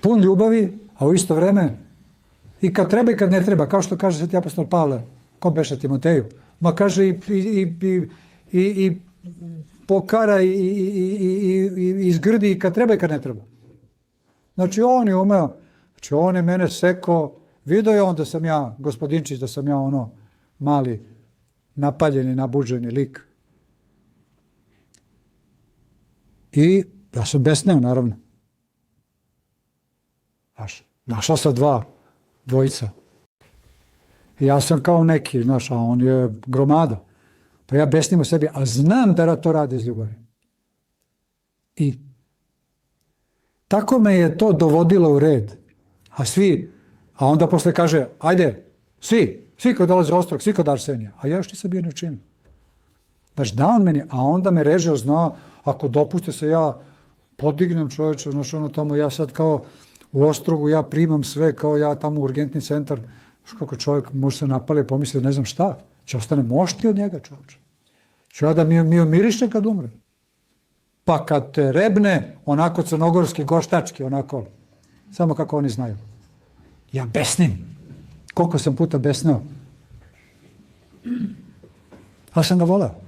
pun ljubavi, a u isto vreme i kad treba i kad ne treba, kao što kaže sveti apostol Pavle, ko beše Timoteju, ma kaže i pokara i izgrdi i kad treba i kad ne treba. Znači on je umeo, znači on je mene sekao, vidio je on da sam ja, gospodinčić, da sam ja ono mali, napaljeni, nabuđeni lik. I ja sam besneo, naravno. Našla sam dvojica. I ja sam kao neki, znaš, a on je gromada. Pa ja besnim u sebi, a znam da to radi iz ljubavi. I tako me je to dovodilo u red. A onda posle kaže, ajde, svi koji dolaze u Ostrog, svi kod Arsenija. A ja još nisam bio ni učinio. Znači, da on meni, a onda me režio, zna, ako dopuste se ja podignem čovječa, znači ono tamo, ja sad kao u Ostrogu, ja primam sve, kao ja tamo u urgentni centar, kako čovjek može se napali, pomisli, ne znam šta, će ostane mošti od njega čovječe. Će ja da mi miriše kad umre. Pa kad te rebne, onako crnogorski, goštački, onako, samo kako oni znaju. Ja besnim. Koliko sam puta besneo. Ali sam ga voleo.